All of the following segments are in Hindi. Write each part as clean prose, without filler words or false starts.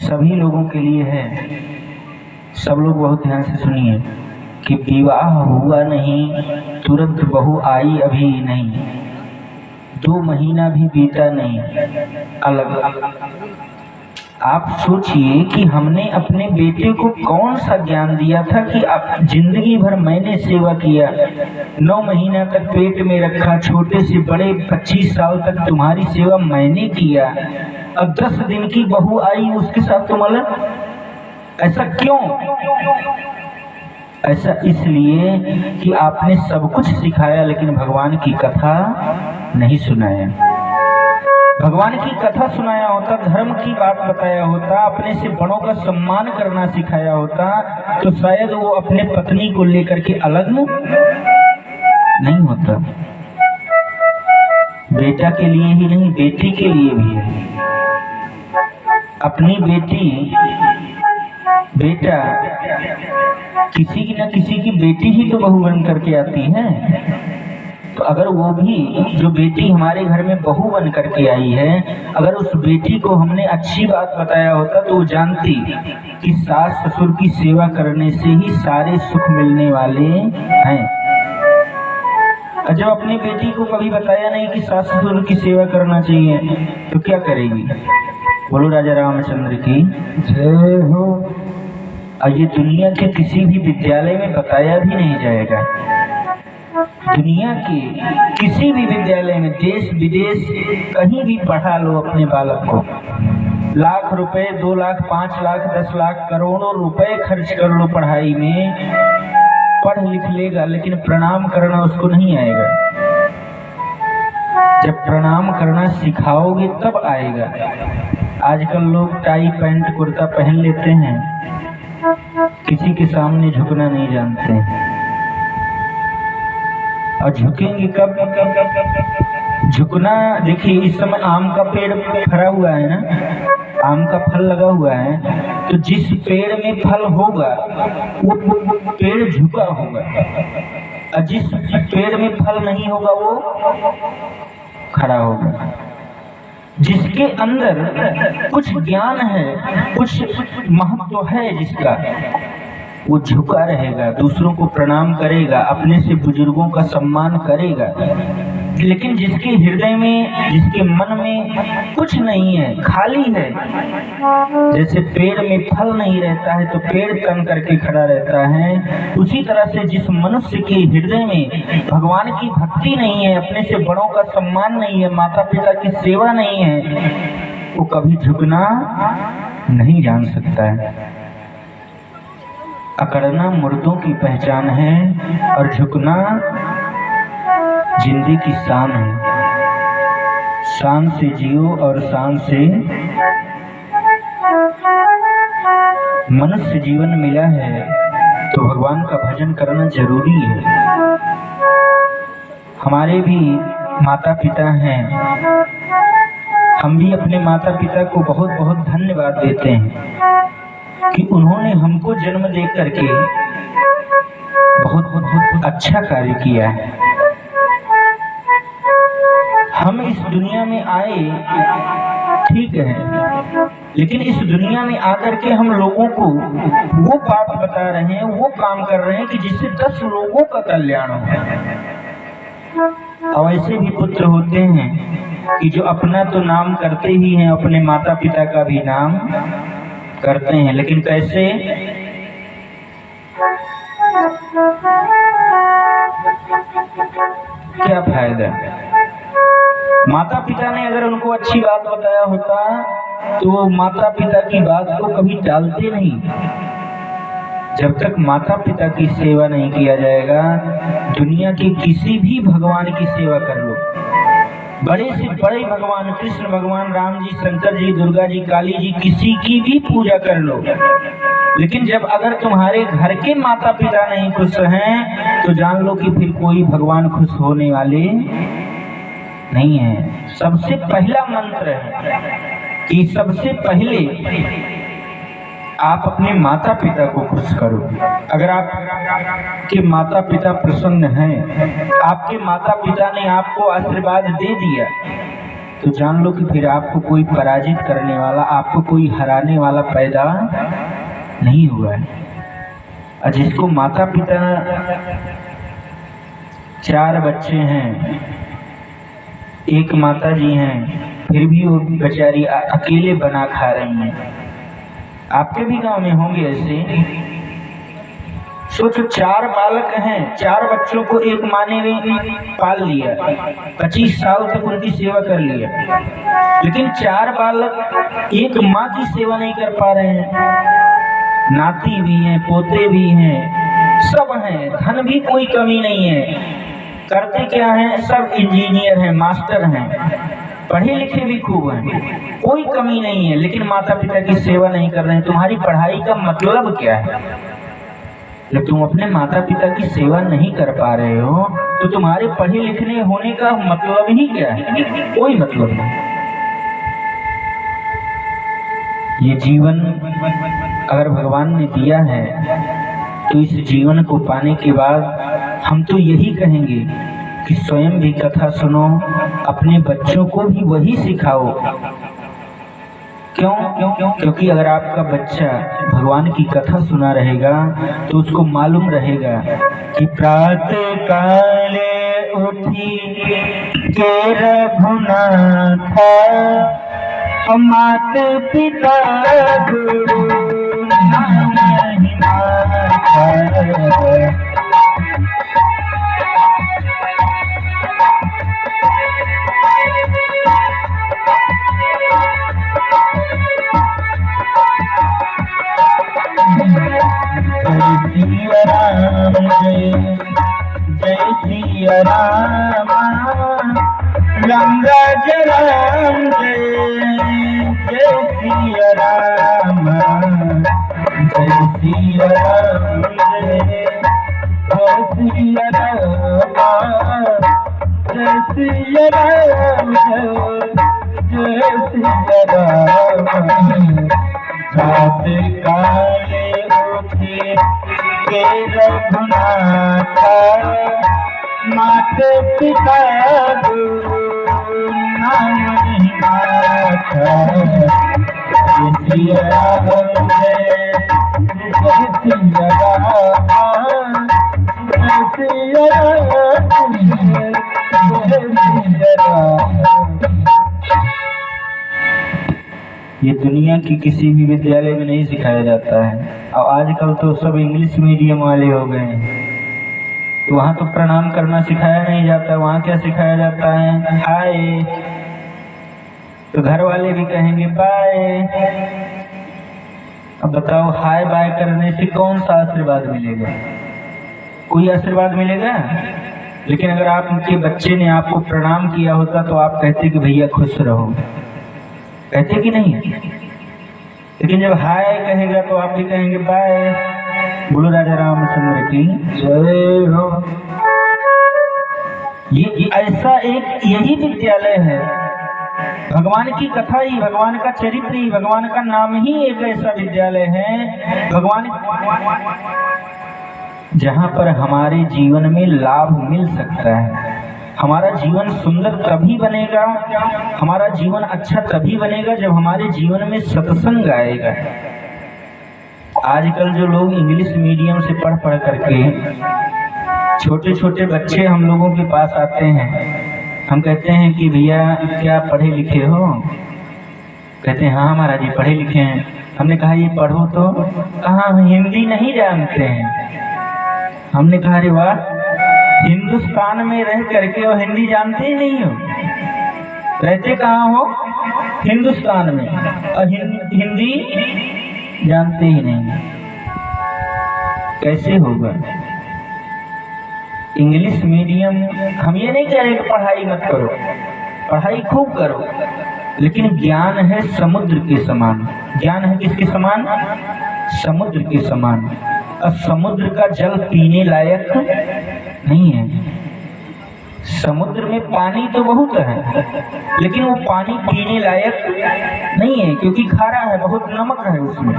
सभी लोगों के लिए है। सब लोग बहुत ध्यान से सुनिए कि विवाह हुआ नहीं, तुरंत बहू आई अभी नहीं, 2 महीना भी बीता नहीं, अलग। आप सोचिए कि हमने अपने बेटे को कौन सा ज्ञान दिया था कि आप जिंदगी भर मैंने सेवा किया, 9 महीना तक पेट में रखा, छोटे से बड़े 25 साल तक तुम्हारी सेवा मैंने किया, अब 10 दिन की बहू आई उसके साथ तुम अलग। ऐसा क्यों? ऐसा इसलिए कि आपने सब कुछ सिखाया लेकिन भगवान की कथा नहीं सुनाया। भगवान की कथा सुनाया होता, धर्म की बात बताया होता, अपने से बड़ों का सम्मान करना सिखाया होता, तो शायद वो अपने पत्नी को लेकर के अलग नहीं होता। बेटा के लिए ही नहीं, बेटी के लिए भी है। अपनी बेटी बेटा किसी की न किसी की बेटी ही तो बहू बन करके आती है। तो अगर वो भी जो बेटी हमारे घर में बहू बन करके आई है, अगर उस बेटी को हमने अच्छी बात बताया होता तो वो जानती कि सास ससुर की सेवा करने से ही सारे सुख मिलने वाले हैं। और जब अपनी बेटी को कभी बताया नहीं कि सास ससुर की सेवा करना चाहिए तो क्या करेगी? बोलो राजा रामचंद्र की जय हो। और ये दुनिया के किसी भी विद्यालय में बताया भी नहीं जाएगा। दुनिया के किसी भी विद्यालय में, देश विदेश कहीं भी पढ़ा लो अपने बालक को, लाख रुपए, 2 लाख, 5 लाख, 10 लाख, करोड़ों रुपए खर्च कर लो पढ़ाई में, पढ़ लिख लेगा लेकिन प्रणाम करना उसको नहीं आएगा। जब प्रणाम करना सिखाओगे तब आएगा। आजकल लोग टाई पैंट कुर्ता पहन लेते हैं, किसी के सामने झुकना नहीं जानते हैं। और झुकेंगे कब? झुकना, देखिए इस समय आम का पेड़ फरा हुआ है ना, आम का फल लगा हुआ है, तो जिस पेड़ में फल होगा वो पेड़ झुका होगा, और जिस पेड़ में फल नहीं होगा वो खड़ा होगा। जिसके अंदर कुछ ज्ञान है, कुछ महत्व है जिसका, वो झुका रहेगा, दूसरों को प्रणाम करेगा, अपने से बुजुर्गों का सम्मान करेगा। लेकिन जिसके हृदय में, जिसके मन में कुछ नहीं है, खाली है, जैसे पेड़ में फल नहीं रहता है तो पेड़ तन करके खड़ा रहता है, उसी तरह से जिस मनुष्य के हृदय में भगवान की भक्ति नहीं है, अपने से बड़ों का सम्मान नहीं है, माता पिता की सेवा नहीं है, वो कभी झुकना नहीं जान सकता है। अकड़ना मुर्दों की पहचान है और झुकना जिंदगी की शान है। शान से जियो और शान से मनुष्य जीवन मिला है तो भगवान का भजन करना जरूरी है। हमारे भी माता पिता हैं, हम भी अपने माता पिता को बहुत बहुत धन्यवाद देते हैं कि उन्होंने हमको जन्म दे करके बहुत बहुत अच्छा कार्य किया है। हम इस दुनिया में आए, ठीक है, लेकिन इस दुनिया में आकर के हम लोगों को वो बात बता रहे हैं, वो काम कर रहे हैं कि जिससे 10 लोगों का कल्याण हो। और ऐसे भी पुत्र होते हैं कि जो अपना तो नाम करते ही हैं, अपने माता पिता का भी नाम करते हैं, लेकिन कैसे? क्या फायदा? माता पिता ने अगर उनको अच्छी बात बताया होता तो वो माता पिता की बात को कभी टालते नहीं। जब तक माता पिता की सेवा नहीं किया जाएगा, दुनिया के किसी भी भगवान की सेवा कर लो, बड़े से बड़े भगवान, कृष्ण भगवान, राम जी, शंकर जी, दुर्गा जी, काली जी, किसी की भी पूजा कर लो, लेकिन जब अगर तुम्हारे घर के माता पिता नहीं खुश हैं तो जान लो कि फिर कोई भगवान खुश होने वाले नहीं है। सबसे पहला मंत्र है कि सबसे पहले आप अपने माता पिता को खुश करो। अगर आपके माता पिता प्रसन्न हैं, आपके माता पिता ने आपको आशीर्वाद दे दिया, तो जान लो कि फिर आपको कोई पराजित करने वाला, आपको कोई हराने वाला पैदा नहीं हुआ है। और जिसको माता पिता 4 बच्चे हैं, एक माता जी हैं, फिर भी वो बेचारी अकेले बना खा रही हैं। आपके भी गांव में होंगे ऐसे। सोचो 4 बालक हैं, 4 बच्चों को एक माँ ने पाल लिया, 25 साल तक उनकी सेवा कर लिया, लेकिन 4 बालक एक माँ की सेवा नहीं कर पा रहे हैं। नाती भी हैं, पोते भी हैं, सब हैं, धन भी कोई कमी नहीं है। करते क्या हैं? सब इंजीनियर हैं, मास्टर हैं, पढ़े लिखे भी खूब हैं, कोई कमी नहीं है, लेकिन माता पिता की सेवा नहीं कर रहे हैं। तुम्हारी पढ़ाई का मतलब क्या है? जब तुम अपने माता पिता की सेवा नहीं कर पा रहे हो तो तुम्हारे पढ़े लिखने होने का मतलब ही क्या है? कोई मतलब नहीं। ये जीवन अगर भगवान ने दिया है तो इस जीवन को पाने के बाद हम तो यही कहेंगे कि स्वयं भी कथा सुनो, अपने बच्चों को भी वही सिखाओ। क्यों? क्योंकि अगर आपका बच्चा भगवान की कथा सुना रहेगा तो उसको मालूम रहेगा कि प्रातः काले उठी के रघुनाथ, माता पिता गुरु महिमा। सिया राम जय जय सिया राम, रंगराज राम जय जय सिया राम, जय सिया राम जय जय सिया राम, जय सिया राम जय जय सिया राम। रात काले उठे के रघुनाथ, माता पिता गुरु महिमा। जय सिया राम जय जय सिया राम, जय सिया राम जय सिया राम। ये दुनिया की किसी भी विद्यालय में नहीं सिखाया जाता है। और आजकल तो सब इंग्लिश मीडियम वाले हो गए हैं, तो वहाँ तो प्रणाम करना सिखाया नहीं जाता। वहाँ क्या सिखाया जाता है? हाय। तो घर वाले भी कहेंगे बाय। अब बताओ, हाय बाय करने से कौन सा आशीर्वाद मिलेगा? कोई आशीर्वाद मिलेगा? लेकिन अगर आपके बच्चे ने आपको प्रणाम किया होता तो आप कहते कि भैया खुश रहो, कहते कि नहीं? लेकिन जब हाय कहेगा तो आप भी कहेंगे बाय। बोलो राजा रामचंद्र की जय हो। ये ऐसा एक यही विद्यालय है, भगवान की कथा ही, भगवान का चरित्र ही, भगवान का नाम ही एक ऐसा विद्यालय है भगवान, जहाँ पर हमारे जीवन में लाभ मिल सकता है। हमारा जीवन सुंदर तभी बनेगा, हमारा जीवन अच्छा तभी बनेगा जब हमारे जीवन में सत्संग आएगा। आजकल जो लोग इंग्लिश मीडियम से पढ़ करके, छोटे छोटे बच्चे हम लोगों के पास आते हैं, हम कहते हैं कि भैया क्या पढ़े लिखे हो? कहते हैं हाँ महाराज जी पढ़े लिखे हैं। हमने कहा ये पढ़ो तो, कहाँ हिंदी नहीं जानते हैं। हमने कहा अरे वाह, हिंदुस्तान में रह करके और हिंदी जानते ही नहीं हो? रहते कहाँ हो? हिंदुस्तान में, और हिंदी जानते ही नहीं। कैसे होगा? इंग्लिश मीडियम, हम ये नहीं कह रहे कि पढ़ाई मत करो, पढ़ाई खूब करो, लेकिन ज्ञान है समुद्र के समान। ज्ञान है किसके समान? समुद्र के समान। और समुद्र का जल पीने लायक नहीं है। समुद्र में पानी तो बहुत है, लेकिन वो पानी पीने लायक नहीं है, क्योंकि खारा है, बहुत नमक है उसमें।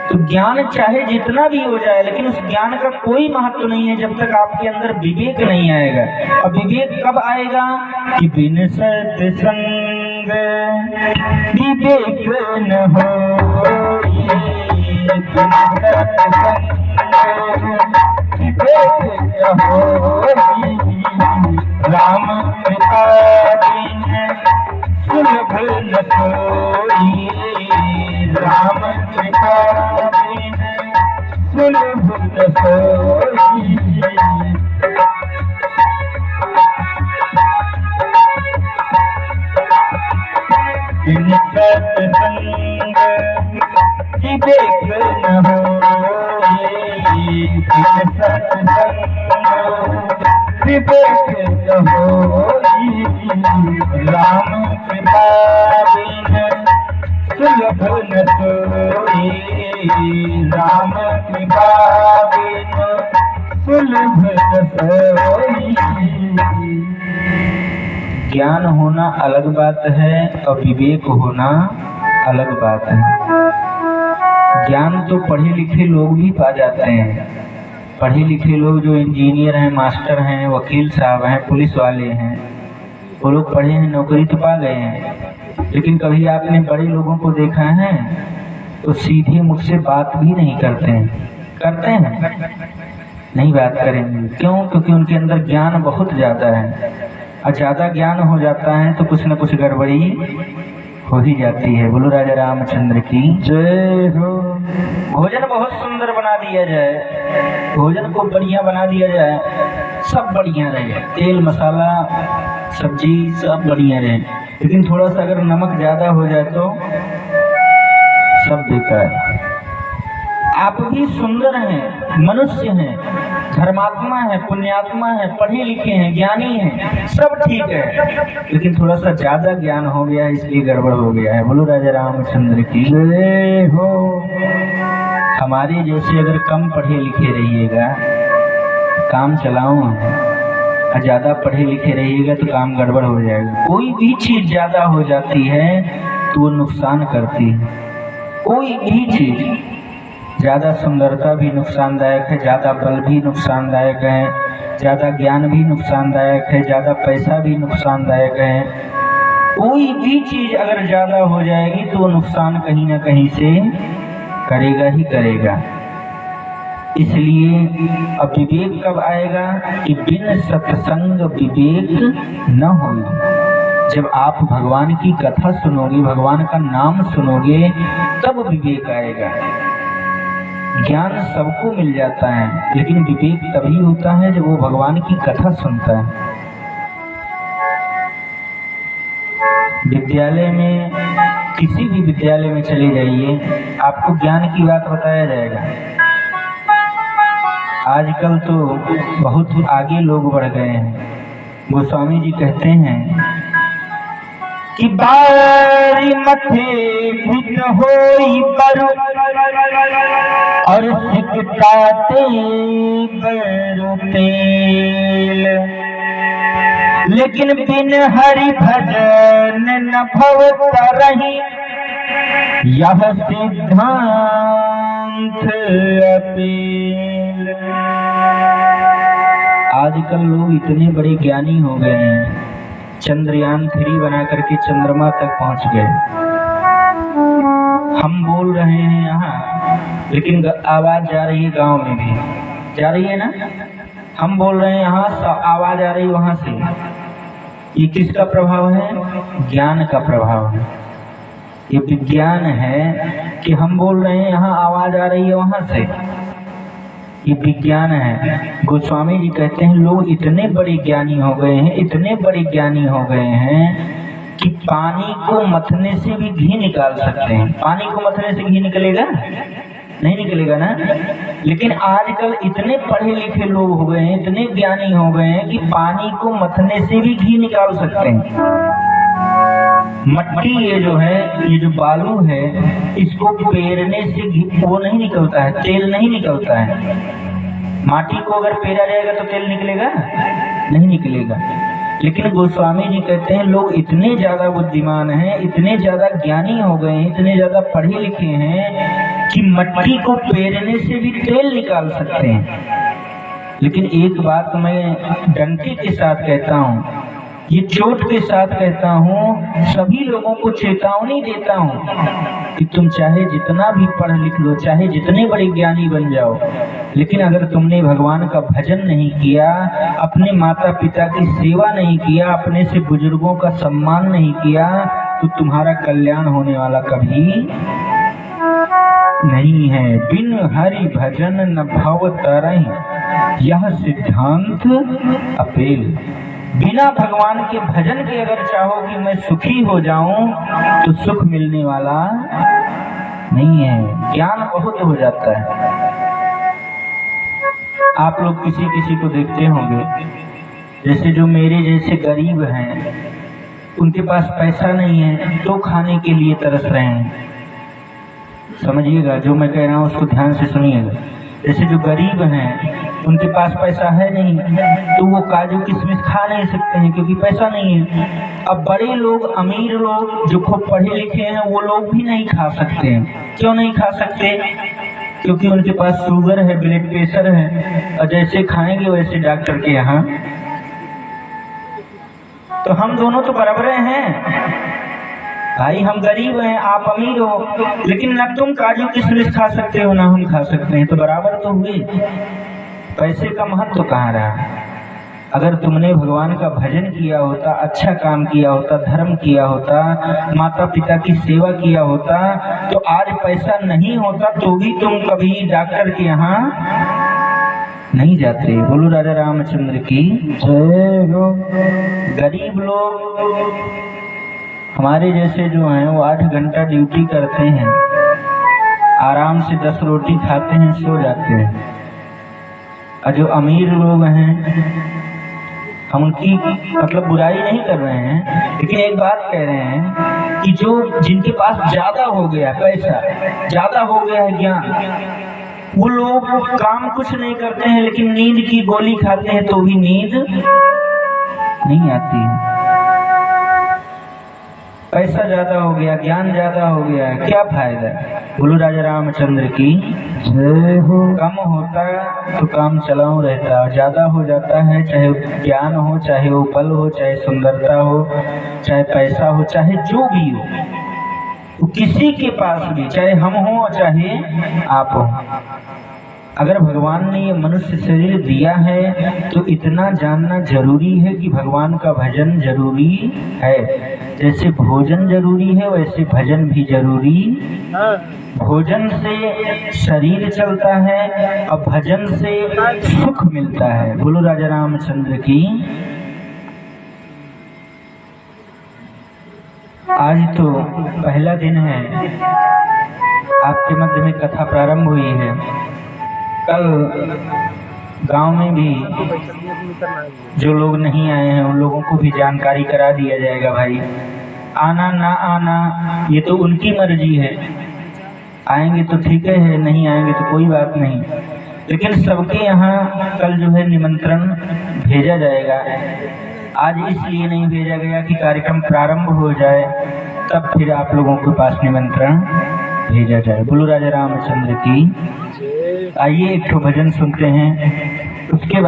तो ज्ञान चाहे जितना भी हो जाए, लेकिन उस ज्ञान का कोई महत्व नहीं है जब तक आपके अंदर विवेक नहीं आएगा। और विवेक कब आएगा कि बिन सत्संग विवेक न हो, बिन सत्संग विवेक न हो, राम कृपा बिन सुलभ न सोई, राम कृपा बिन सुलभ न सोई। बिन सत्संग विवेक न होई, बिन सत्संग विवेक न होई, राम कृपा बिन सुलभ न सोई, राम कृपा बिन सुलभ न सोई। ज्ञान होना अलग बात है और विवेक होना अलग बात है। ज्ञान तो पढ़े लिखे लोग भी पा जाते हैं। पढ़े लिखे लोग जो इंजीनियर हैं, मास्टर हैं, वकील साहब हैं, पुलिस वाले हैं, वो लोग पढ़े हैं, नौकरी तो पा गए हैं। लेकिन कभी आपने बड़े लोगों को देखा है तो सीधे मुख से बात भी नहीं करते हैं? करते हैं? नहीं बात करेंगे। क्यों? क्योंकि उनके अंदर ज्ञान बहुत ज़्यादा है, और ज़्यादा ज्ञान हो जाता है तो कुछ न कुछ गड़बड़ी हो ही जाती है। बोलो राजा रामचंद्र की जय हो। भोजन बहुत सुंदर बना दिया जाए, भोजन को बढ़िया बना दिया जाए, सब बढ़िया रहे, तेल मसाला सब्जी सब बढ़िया रहे, लेकिन थोड़ा सा अगर नमक ज़्यादा हो जाए तो सब बेकार। आप भी सुंदर हैं, मनुष्य हैं, धर्मात्मा है, पुण्यात्मा है, पढ़े लिखे हैं, ज्ञानी हैं, सब ठीक है, लेकिन थोड़ा सा ज्यादा ज्ञान हो गया इसलिए गड़बड़ हो गया है। बोलो राजा रामचंद्र की जय हो। हमारे जैसे अगर कम पढ़े लिखे रहिएगा काम चलाऊं, और ज्यादा पढ़े लिखे रहिएगा तो काम गड़बड़ हो जाएगा। कोई भी चीज ज्यादा हो जाती है तो वो नुकसान करती है। कोई भी चीज, ज़्यादा सुंदरता भी नुकसानदायक है, ज़्यादा बल भी नुकसानदायक है, ज़्यादा ज्ञान भी नुकसानदायक है, ज़्यादा पैसा भी नुकसानदायक है। कोई भी चीज़ अगर ज़्यादा हो जाएगी तो नुकसान कहीं ना कहीं से करेगा ही करेगा। इसलिए अब विवेक कब आएगा कि बिन सत्संग विवेक न हो। जब आप भगवान की कथा सुनोगे, भगवान का नाम सुनोगे, तब विवेक आएगा। ज्ञान सबको मिल जाता है, लेकिन विवेक तभी होता है जब वो भगवान की कथा सुनता है। विद्यालय में, किसी भी विद्यालय में चले जाइए, आपको ज्ञान की बात बताया जाएगा। आजकल तो बहुत आगे लोग बढ़ गए हैं। गोस्वामी जी कहते हैं कि बारी मथे घुट होई पर और सिकटाते तेल, लेकिन बिन हरि भजन न भव तरहि, यह सिद्धांत अपील। आजकल लोग इतने बड़े ज्ञानी हो गए हैं, चंद्रयान 3 बना करके चंद्रमा तक पहुंच गए। हम बोल रहे हैं यहाँ, लेकिन आवाज जा रही है गांव में भी, जा रही है ना। हम बोल रहे हैं यहाँ, आवाज आ रही है वहां से। ये किसका प्रभाव है? ज्ञान का प्रभाव है। ये विज्ञान है कि हम बोल रहे हैं यहाँ, आवाज आ रही है वहां से। ये विज्ञान है। गोस्वामी जी कहते हैं लोग इतने बड़े ज्ञानी हो गए हैं, इतने बड़े ज्ञानी हो गए हैं कि पानी को मथने से भी घी निकाल सकते हैं। पानी को मथने से घी निकलेगा? नहीं निकलेगा ना। लेकिन आजकल इतने पढ़े लिखे लोग हो गए हैं, इतने ज्ञानी हो गए हैं कि पानी को मथने से भी घी निकाल सकते हैं। मट्टी ये जो है, ये जो बालू है, इसको पेरने से घी वो नहीं निकलता है, तेल नहीं निकलता है। माटी को अगर पेरा जाएगा तो तेल निकलेगा? नहीं निकलेगा। लेकिन गोस्वामी जी कहते हैं लोग इतने ज्यादा बुद्धिमान हैं, इतने ज्यादा ज्ञानी हो गए हैं, इतने ज्यादा पढ़े लिखे हैं कि मट्टी को पेरने से भी तेल निकाल सकते हैं। लेकिन एक बात मैं डंके के साथ कहता हूँ, ये चोट के साथ कहता हूँ, सभी लोगों को चेतावनी देता हूँ कि तुम चाहे जितना भी पढ़ लिख लो, चाहे जितने बड़े ज्ञानी बन जाओ, लेकिन अगर तुमने भगवान का भजन नहीं किया, अपने माता पिता की सेवा नहीं किया, अपने से बुजुर्गों का सम्मान नहीं किया, तो तुम्हारा कल्याण होने वाला कभी नहीं है। बिन हरि भजन न भव तरहि, यह सिद्धांत अपेल। बिना भगवान के भजन के अगर चाहो कि मैं सुखी हो जाऊं, तो सुख मिलने वाला नहीं है, ज्ञान बहुत हो जाता है। आप लोग किसी किसी को देखते होंगे, जैसे जो मेरे जैसे गरीब हैं, उनके पास पैसा नहीं है तो खाने के लिए तरस रहे हैं। समझिएगा, जो मैं कह रहा हूँ उसको ध्यान से सुनिएगा। जैसे जो गरीब हैं, उनके पास पैसा है नहीं, तो वो काजू किशमिश खा नहीं सकते हैं क्योंकि पैसा नहीं है। अब बड़े लोग, अमीर लोग जो खूब पढ़े लिखे हैं, वो लोग भी नहीं खा सकते हैं। क्यों नहीं खा सकते? क्योंकि उनके पास शुगर है, ब्लड प्रेशर है, और जैसे खाएंगे वैसे डॉक्टर के यहाँ। तो हम दोनों तो बराबर हैं भाई, हम गरीब हैं, आप अमीर हो, लेकिन न तुम काजू किशमिश खा सकते हो, ना हम खा सकते हैं, तो बराबर तो हुए। पैसे का महत्व कहाँ रहा? अगर तुमने भगवान का भजन किया होता, अच्छा काम किया होता, धर्म किया होता, माता पिता की सेवा किया होता, तो आज पैसा नहीं होता तो भी तुम कभी डॉक्टर के यहाँ नहीं जाते। बोलो राजा रामचंद्र की जय हो। गरीब लोग हमारे जैसे जो हैं, वो 8 घंटा ड्यूटी करते हैं, आराम से 10 रोटी खाते हैं, सो जाते हैं। और जो अमीर लोग हैं, हम उनकी मतलब बुराई नहीं कर रहे हैं, लेकिन एक बात कह रहे हैं कि जो जिनके पास ज्यादा हो गया पैसा, ज्यादा हो गया है ज्ञान, वो लोग काम कुछ नहीं करते हैं, लेकिन नींद की गोली खाते हैं तो भी नींद नहीं आती है। पैसा ज्यादा हो गया, ज्ञान ज्यादा हो गया, क्या फायदा? बोलो राजा रामचंद्र की जय हो। कम होता तो काम चलाऊं रहता, और ज्यादा हो जाता है, चाहे ज्ञान हो, चाहे वो बल हो, चाहे सुंदरता हो, चाहे पैसा हो, चाहे जो भी हो, वो किसी के पास भी, चाहे हम हो चाहे आप हो, अगर भगवान ने ये मनुष्य शरीर दिया है तो इतना जानना जरूरी है कि भगवान का भजन जरूरी है। जैसे भोजन जरूरी है, वैसे भजन भी जरूरी। भोजन से शरीर चलता है और भजन से सुख मिलता है। बोलो राजा रामचंद्र की। आज तो पहला दिन है, आपके मध्य में कथा प्रारंभ हुई है। कल गांव में भी जो लोग नहीं आए हैं उन लोगों को भी जानकारी करा दिया जाएगा। भाई आना ना आना ये तो उनकी मर्जी है, आएंगे तो ठीक है, नहीं आएंगे तो कोई बात नहीं, लेकिन सबके यहाँ कल जो है निमंत्रण भेजा जाएगा। आज इसलिए नहीं भेजा गया कि कार्यक्रम प्रारंभ हो जाए, तब फिर आप लोगों के पास निमंत्रण भेजा जाए। बोलो राजा रामचंद्र की। आइए एक ठो भजन सुनते हैं, उसके बाद